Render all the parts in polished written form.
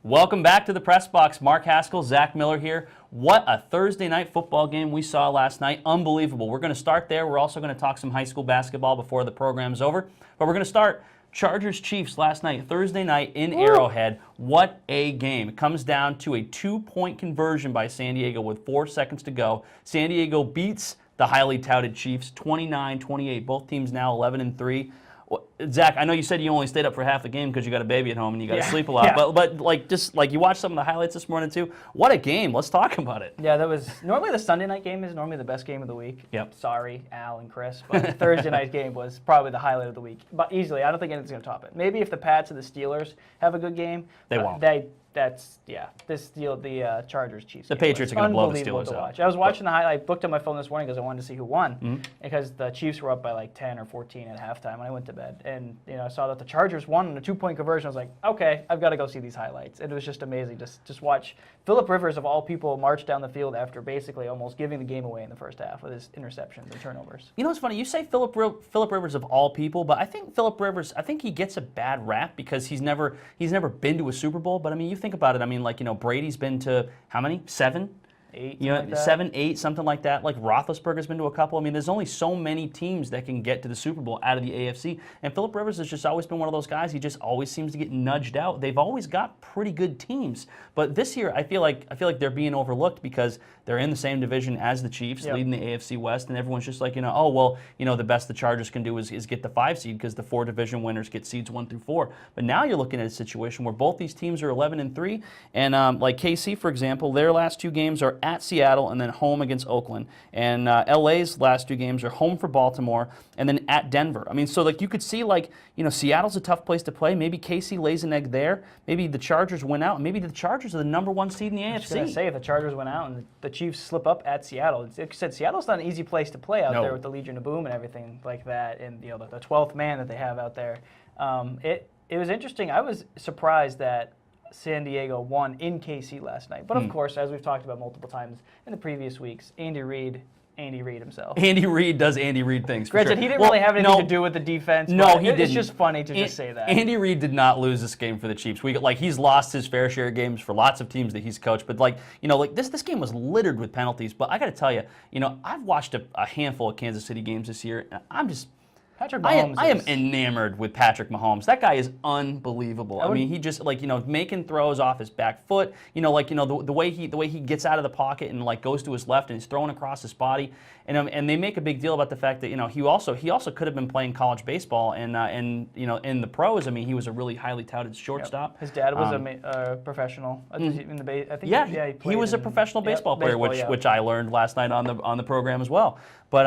Welcome back to the Press Box. Mark Haskell, Zach Miller here. What a Thursday night football game we saw last night. Unbelievable. We're going to start there. We're also going to talk some high school basketball before the program's over. But we're going to start Chargers-Chiefs last night, Thursday night in Arrowhead. What a game. It comes down to a 2-point conversion by San Diego with 4 seconds to go. San Diego beats the highly touted Chiefs 29-28. Both teams now 11-3. Zach, I know you said you only stayed up for half the game because you got a baby at home and you got to sleep a lot. Yeah. But just you watched some of the highlights this morning too. What a game! Let's talk about it. Yeah, that was normally the Sunday night game is normally the best game of the week. Yep. Sorry, Al and Chris, but the Thursday night game was probably the highlight of the week. But easily, I don't think anything's going to top it. Maybe if the Pats and the Steelers have a good game, they won't. The Chargers Chiefs. The Patriots are going to blow the Steelers out. I was watching the highlight. I looked at my phone this morning because I wanted to see who won, because the Chiefs were up by like 10 or 14 at halftime, and I went to bed. And I saw that the Chargers won in a 2-point conversion. I was like, okay, I've got to go see these highlights. And it was just amazing. Just watch Phillip Rivers of all people march down the field after basically almost giving the game away in the first half with his interceptions and turnovers. You know what's funny? You say Phillip Rivers of all people, but I think Phillip Rivers, he gets a bad rap because he's never been to a Super Bowl. But I mean, you think about it. Brady's been to how many? 7? 8, 7, 8, something like that. Like Roethlisberger's been to a couple. I mean, there's only so many teams that can get to the Super Bowl out of the AFC. And Phillip Rivers has just always been one of those guys. He just always seems to get nudged out. They've always got pretty good teams, but this year I feel like they're being overlooked because they're in the same division as the Chiefs, leading the AFC West, and everyone's just like, the best the Chargers can do is get the 5 seed because the 4 division winners get seeds 1 through 4. But now you're looking at a situation where both these teams are 11-3, and like KC, for example, their last 2 games are at Seattle and then home against Oakland. And LA's last 2 games are home for Baltimore and then at Denver. I mean, so you could see Seattle's a tough place to play. Maybe KC lays an egg there. Maybe the Chargers win out. Maybe the Chargers are the number 1 seed in the AFC. I was going to say, if the Chargers win out and the Chiefs slip up at Seattle, like you said, Seattle's not an easy place to play out there with the Legion of Boom and everything like that, and the 12th man that they have out there. It was interesting. I was surprised that San Diego won in KC last night. But of course, as we've talked about multiple times in the previous weeks, Andy Reid himself. Andy Reid does Andy Reid things. Granted, he didn't really have anything to do with the defense. No, he didn't. It's just funny to just say that. Andy Reid did not lose this game for the Chiefs. He's lost his fair share of games for lots of teams that he's coached. But this game was littered with penalties. But I got to tell you, I've watched a handful of Kansas City games this year, and I'm just. Patrick Mahomes I am enamored with Patrick Mahomes. That guy is unbelievable. I mean, he just making throws off his back foot. The way he gets out of the pocket and goes to his left and he's throwing across his body. And they make a big deal about the fact that he also could have been playing college baseball and in the pros. I mean, he was a really highly touted shortstop. His dad was a professional in the he was a professional baseball player, which I learned last night on the program as well. But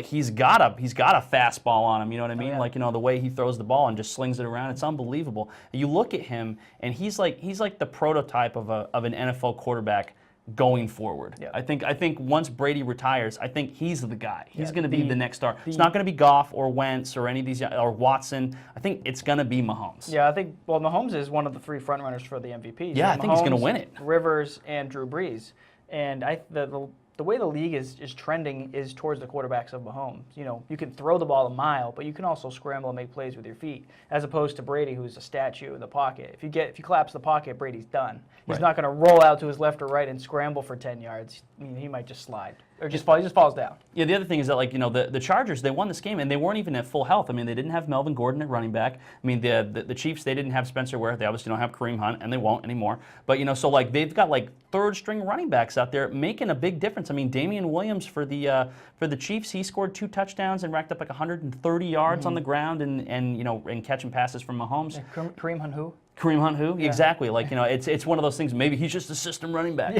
he's got a fastball on him, you know what I mean? The way he throws the ball and just slings it around, it's unbelievable. You look at him, and he's like the prototype of an NFL quarterback going forward. Yeah. I think once Brady retires, I think he's the guy. He's going to be the next star. It's not going to be Goff or Wentz or any of these or Watson. I think it's going to be Mahomes. Yeah, I think Mahomes is one of the 3 frontrunners for the MVP. Yeah, I think he's going to win it. Rivers and Drew Brees, and the way the league is trending is towards the quarterbacks of Mahomes. You can throw the ball a mile, but you can also scramble and make plays with your feet, as opposed to Brady, who's a statue in the pocket. If you collapse the pocket, Brady's done. He's not going to roll out to his left or right and scramble for 10 yards. I mean, he might just slide or just fall. He just falls down. Yeah, the other thing is that the Chargers, they won this game and they weren't even at full health. I mean, they didn't have Melvin Gordon at running back. I mean, the Chiefs, they didn't have Spencer Ware. They obviously don't have Kareem Hunt, and they won't anymore. But they've got 3rd string running backs out there making a big difference. I mean, Damian Williams for the Chiefs, he scored 2 touchdowns and racked up 130 yards on the ground and catching passes from Mahomes. Yeah, Kareem Hunt who? Kareem Hunt who? Yeah. Exactly. It's one of those things. Maybe he's just a system running back.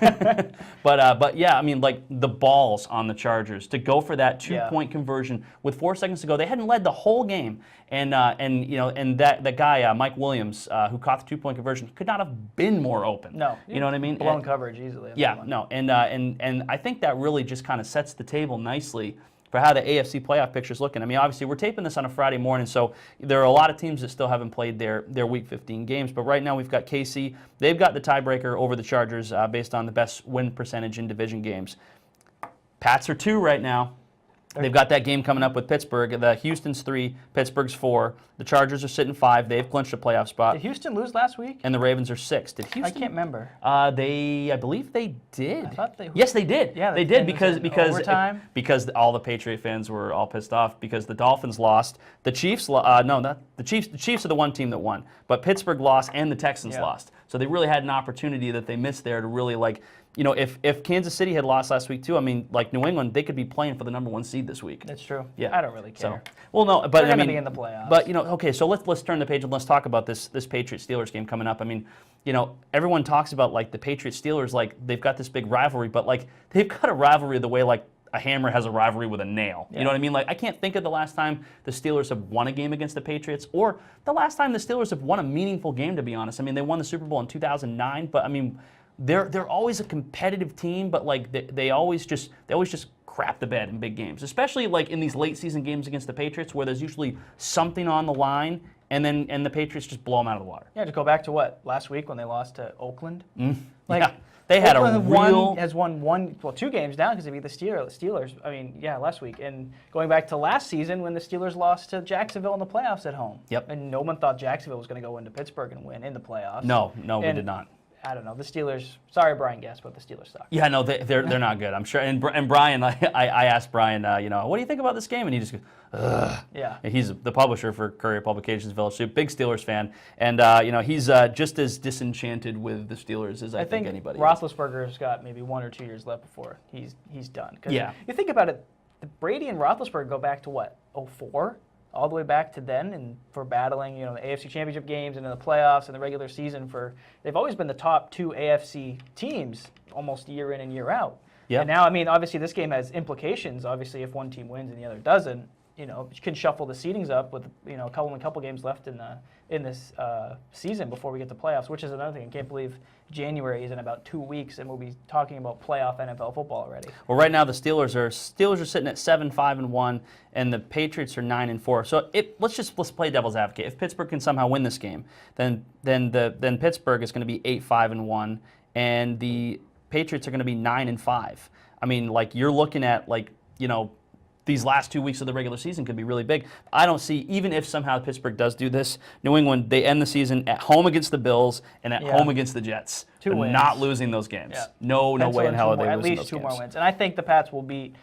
Yeah. but yeah, I mean, the balls on the Chargers to go for that 2-point conversion with 4 seconds to go. They hadn't led the whole game, and that guy Mike Williams who caught the 2-point conversion could not have been more open. No. You know what I mean? Blown coverage easily. Yeah. No. And I think that really just kind of sets the table nicely for how the AFC playoff picture is looking. I mean, obviously, we're taping this on a Friday morning, so there are a lot of teams that still haven't played their Week 15 games. But right now, we've got KC. They've got the tiebreaker over the Chargers based on the best win percentage in division games. Pats are 2 right now. They've got that game coming up with Pittsburgh. The Houston's 3, Pittsburgh's 4. The Chargers are sitting 5. They've clinched a playoff spot. Did Houston lose last week? And the Ravens are 6. Did Houston? I can't remember. I believe they did. I thought they. Yes, they did. Yeah, they did in overtime. because all the Patriot fans were all pissed off because the Dolphins lost. The Chiefs, the Chiefs. The Chiefs are the one team that won, but Pittsburgh lost and the Texans lost. So they really had an opportunity that they missed there to really if Kansas City had lost last week too, I mean, like New England, they could be playing for the #1 seed this week. That's true. Yeah. I don't really care. So, well, no, but They're I going to mean, be in the playoffs. But okay, so let's turn the page and let's talk about this Patriots Steelers game coming up. I mean, everyone talks about like the Patriots Steelers, like they've got this big rivalry, but like they've got a rivalry the way like a hammer has a rivalry with a nail. You know what I mean? Like I can't think of the last time the Steelers have won a game against the Patriots, or the last time the Steelers have won a meaningful game. To be honest, I mean they won the Super Bowl in 2009, but I mean. They're always a competitive team, but like they always just crap the bed in big games, especially like in these late season games against the Patriots where there's usually something on the line, and the Patriots just blow them out of the water. Yeah, to go back to last week when they lost to Oakland. Yeah, they had Oakland has won 2 games down because they beat the Steelers. I mean, yeah, last week, and going back to last season when the Steelers lost to Jacksonville in the playoffs at home. Yep. And no one thought Jacksonville was going to go into Pittsburgh and win in the playoffs. No, we did not. I don't know. The Steelers. Sorry, Brian Guest, but the Steelers suck. Yeah, no, they're not good. I'm sure. And Brian, I asked Brian, what do you think about this game? And he just goes, ugh. Yeah. He's the publisher for Courier Publications Fellowship, big Steelers fan, and he's just as disenchanted with the Steelers as I think anybody. Roethlisberger's got maybe 1 or 2 years left before he's done. Yeah. You think about it, Brady and Roethlisberger go back to what, 2004? All the way back to then, and for battling, the AFC Championship games and in the playoffs and the regular season. They've always been the top 2 AFC teams, almost year in and year out. Yeah. And now, I mean, obviously this game has implications. Obviously, if one team wins and the other doesn't, you can shuffle the seedings up with a couple games left in this season before we get to playoffs, which is another thing. I can't believe January is in about 2 weeks, and we'll be talking about playoff NFL football already. Well, right now the Steelers are sitting at 7-5-1, and the Patriots are 9-4. So let's play devil's advocate. If Pittsburgh can somehow win this game, then Pittsburgh is going to be 8-5-1, and the Patriots are going to be 9-5. I mean, like you're looking at these last 2 weeks of the regular season could be really big. I don't see, even if somehow Pittsburgh does do this, New England, they end the season at home against the Bills and at home against the Jets. 2 wins. Not losing those games. Yeah. No way in hell are they losing those games. At least 2 more wins. And I think the Pats will beat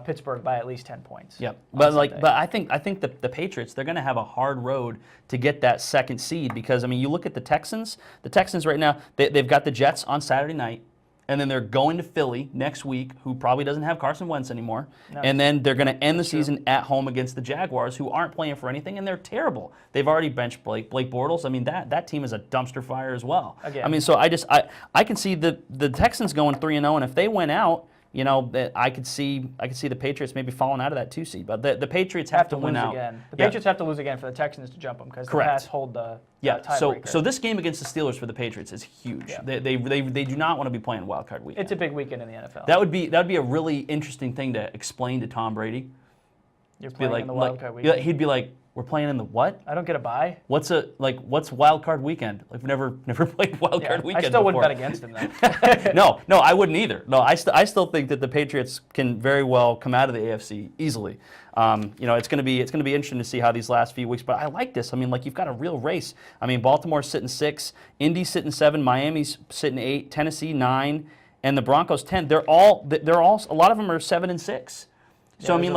Pittsburgh by at least 10 points. Yep. But I think the Patriots, they're going to have a hard road to get that second seed because, I mean, you look at the Texans. The Texans right now, they've got the Jets on Saturday night. And then they're going to Philly next week, who probably doesn't have Carson Wentz anymore. No. And then they're going to end the season at home against the Jaguars, who aren't playing for anything, and they're terrible. They've already benched Blake Bortles. I mean, that team is a dumpster fire as well. Again. I mean, so I can see the Texans going 3-0, and if they went out, I could see the Patriots maybe falling out of that 2 seed, but the Patriots have to win out. Again. The Patriots have to lose again for the Texans to jump them because the Pats hold the tiebreaker. So this game against the Steelers for the Patriots is huge. Yeah. They do not want to be playing wild card weekend. It's a big weekend in the NFL. That would be a really interesting thing to explain to Tom Brady. You're playing in the wild card weekend. He'd be like, "We're playing in the what? I don't get a bye. What's wild card weekend? Like, we've never played wild card weekend. I still before. wouldn't bet against him though. No, I wouldn't either. No, I still think that the Patriots can very well come out of the AFC easily. It's going to be interesting to see how these last few weeks. But I like this. I mean, like you've got a real race. I mean, Baltimore's sitting 6, Indy's sitting 7, Miami's sitting 8, Tennessee 9, and the Broncos 10. They're all a lot of them are 7 and 6. So I mean,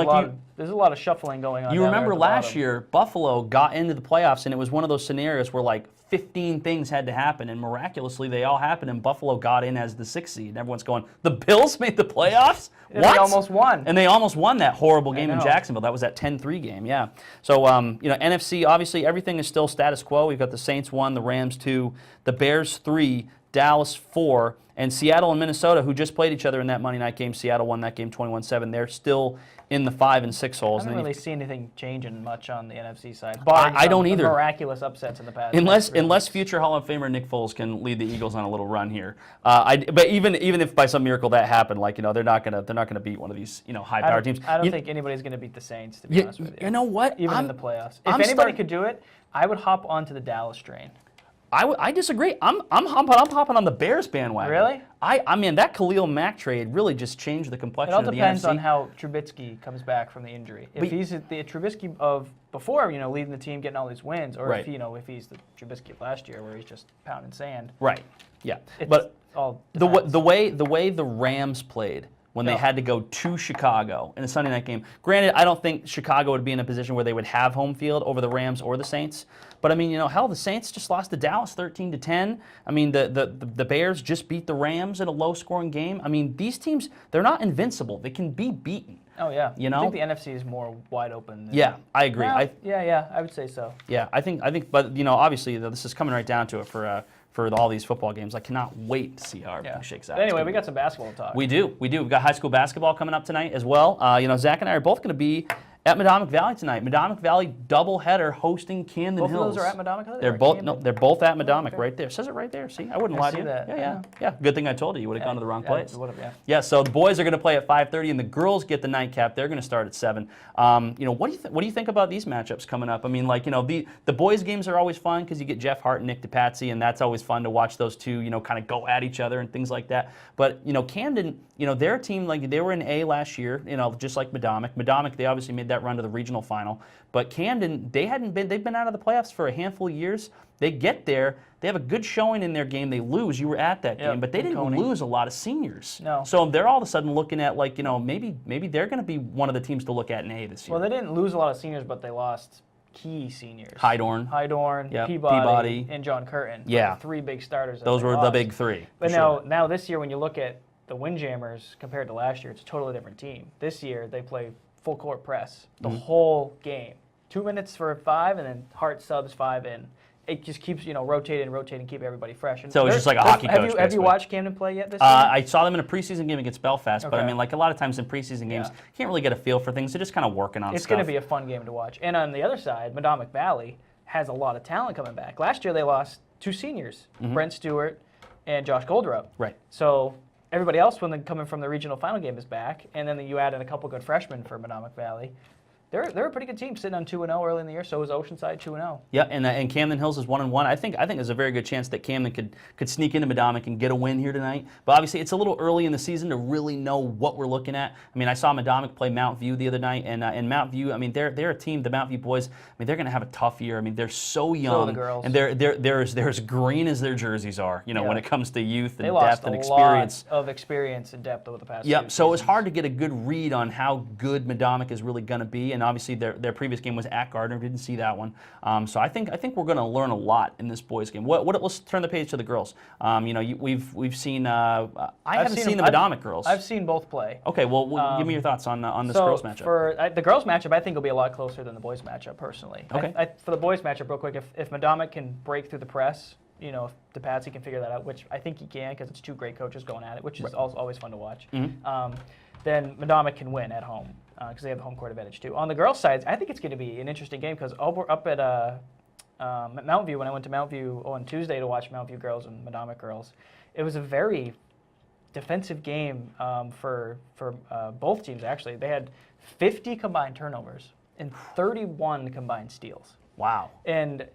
there's a lot of shuffling going on. You remember last year, Buffalo got into the playoffs, and it was one of those scenarios where like 15 things had to happen, and miraculously they all happened, and Buffalo got in as the 6th seed. And everyone's going, the Bills made the playoffs? What? They almost won. And they almost won that horrible game in Jacksonville. That was that 10-3 game, yeah. So NFC, obviously everything is still status quo. We've got the Saints 1, the Rams 2, the Bears 3, Dallas 4, and Seattle and Minnesota, who just played each other in that Monday night game. Seattle won that game 21-7. They're still in the 5 and 6 holes. I haven't really seen anything changing much on the NFC side. I don't either. Miraculous upsets in the past. Unless future Hall of Famer Nick Foles can lead the Eagles on a little run here. But even if by some miracle that happened, they're not gonna beat one of these high-powered teams. I don't think anybody's gonna beat the Saints. To be honest with you. You know what? Even in the playoffs, if anybody could do it, I would hop onto the Dallas train. I disagree. I'm hopping on the Bears bandwagon. Really? I mean, that Khalil Mack trade really just changed the It complexion all of the depends NFC. on how Trubisky comes back from the injury. If he's the Trubisky of before, leading the team, getting all these wins, or Right. if he's the Trubisky of last year, where he's just pounding sand. Right. Yeah. It's But all the depends. way the Rams played when they Yeah. had to go to Chicago in a Sunday night game. Granted, I don't think Chicago would be in a position where they would have home field over the Rams or the Saints. But I mean, hell, the Saints just lost to Dallas 13-10. I mean, the Bears just beat the Rams in a low-scoring game. I mean, these teams, they're not invincible. They can be beaten. Oh yeah. You I know? think the NFC is more wide open. Than, Yeah, I agree. Well, yeah, I would say so. Yeah, I think, but obviously this is coming right down to it for all these football games. I cannot wait to see how everything shakes out. But anyway, It's we gonna got some basketball to talk. We do. We've got high school basketball coming up tonight as well. Zach and I are both going to be at Madomic Valley tonight. Madomic Valley doubleheader hosting Camden Both Hills. of those are at Madomic Valley? They're Or both Camden? they're both at Madomic okay. right there. Says it right there. See, I wouldn't I lie to see you. that. Yeah. Good thing I told you. You would have gone to the wrong place. Would've, yeah. Yeah, so the boys are going to play at 5:30, and the girls get the nightcap. They're going to start at 7. What do you think about these matchups coming up? I mean, the boys' games are always fun because you get Jeff Hart and Nick DePatsy, and that's always fun to watch those two, kind of go at each other and things like that. But Camden, their team, they were in A last year, just like Madomic. Madomic, they obviously made that run to the regional final, but Camden, they've been out of the playoffs for a handful of years. They get there, they have a good showing in their game. They lose. You were at that game, but they didn't Coney. lose a lot of seniors. No. So they're all of a sudden looking at maybe they're going to be one of the teams to look at in A this year. Well, they didn't lose a lot of seniors, but they lost key seniors. Hydorn, Yep, Peabody, Peabody, and John Curtin. Yeah. The 3 big starters. that those they were the lost. big 3. But for sure. now this year, when you look at the Windjammers compared to last year, it's a totally different team. This year, they play full court press the Mm-hmm. whole game. 2 minutes for 5, and then Hart subs 5 in. It just keeps rotating, keep everybody fresh. And So it's just like a hockey coach, Have you basically. watched Camden play yet this year? I saw them in a preseason game against Belfast, but I Okay. mean, a lot of times in preseason games, you can't really get a feel for things. They're just kind of working on It's stuff. going to be a fun game to watch. And on the other side, Madomic Valley has a lot of talent coming back. Last year, they lost 2 seniors, Brent Stewart and Josh Goldrup. Right. So everybody else, when they're coming from the regional final game, is back. And then you add in a couple good freshmen for Madomic Valley. They're a pretty good team, sitting on 2-0 early in the year. So is Oceanside 2-0. Yeah, and Camden Hills is 1-1. I think there's a very good chance that Camden could sneak into Madomic and get a win here tonight. But obviously, it's a little early in the season to really know what we're looking at. I mean, I saw Madomic play Mount View the other night, and Mount View. I mean, they're a team. The Mount View boys. I mean, they're going to have a tough year. I mean, they're so young, So are the girls. and they're as green as their jerseys are. When it comes to youth They and lost depth and a experience. lot of experience and depth over the past. Yep. few So it's seasons. hard to get a good read on how good Madomic is really going to be, and obviously their previous game was at Gardner. Didn't see that one. So I think we're going to learn a lot in this boys game. Let's turn the page to the girls. We've seen. I haven't seen the Madomic girls. I've seen both play. Okay. Well, give me your thoughts on this So girls matchup. for the girls matchup, I think will be a lot closer than the boys matchup personally. Okay. For the boys matchup, real quick, if Madomic can break through the press, if DePatsy can figure that out, which I think he can because it's 2 great coaches going at it, which is also always fun to watch. Then Madomic can win at home because they have the home court advantage too. On the girls' side, I think it's going to be an interesting game because up at Mount View, when I went to Mount View on Tuesday to watch Mount View girls and Madomic girls, it was a very defensive game for both teams, actually. They had 50 combined turnovers and 31 combined steals. Wow. And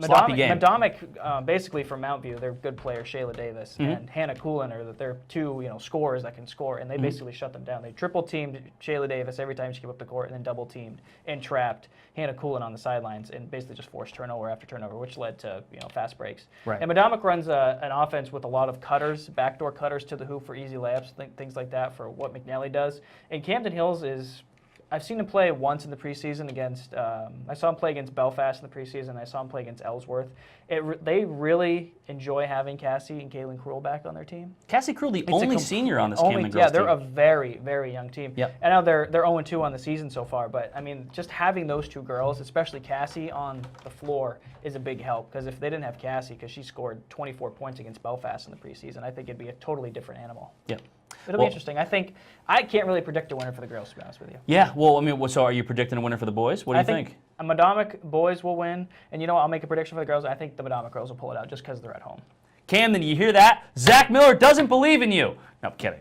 Sloppy game. Madomic, basically from Mount View, they're good players, Shayla Davis and Hannah Coolin, they're 2 scorers that can score, and they basically shut them down. They triple teamed Shayla Davis every time she came up the court, and then double teamed and trapped Hannah Coolin on the sidelines, and basically just forced turnover after turnover, which led to fast breaks. Right. And Madomic runs an offense with a lot of cutters, backdoor cutters to the hoop for easy layups, things like that for what McNally does. And Camden Hills is. I've seen him play once in the preseason against. I saw him play against Belfast in the preseason. I saw him play against Ellsworth. They really enjoy having Cassie and Kaylin Cruel back on their team. Cassie Cruel, the only senior on this Camden girls Yeah, they're team. a very, very young team. Yep. And now they're 0-2 on the season so far. But I mean, just having those 2 girls, especially Cassie, on the floor is a big help. Because if they didn't have Cassie, because she scored 24 points against Belfast in the preseason, I think it'd be a totally different animal. Yep. It'll be interesting. I can't really predict a winner for the girls, to be honest with you. Yeah. Well, I mean, so are you predicting a winner for the boys? What do you think? A Madomic boys will win, and I'll make a prediction for the girls. I think the Madomic girls will pull it out just because they're at home. Camden, you hear that? Zach Miller doesn't believe in you. No, I'm kidding.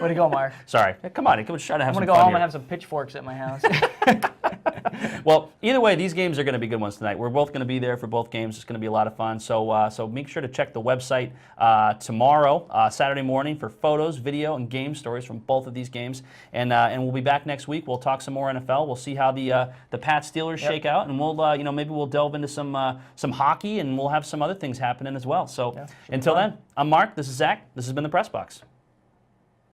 Way to go, Mark. Sorry. Come on, try to have I'm some gonna go fun home here. and have some pitchforks at my house. Well, either way, these games are going to be good ones tonight. We're both going to be there for both games. It's going to be a lot of fun. So make sure to check the website tomorrow, Saturday morning, for photos, video, and game stories from both of these games. And we'll be back next week. We'll talk some more NFL. We'll see how the Pats Steelers shake out, and we'll maybe we'll delve into some hockey, and we'll have some other things happening as well. So until then, I'm Mark. This is Zach. This has been the Press Box.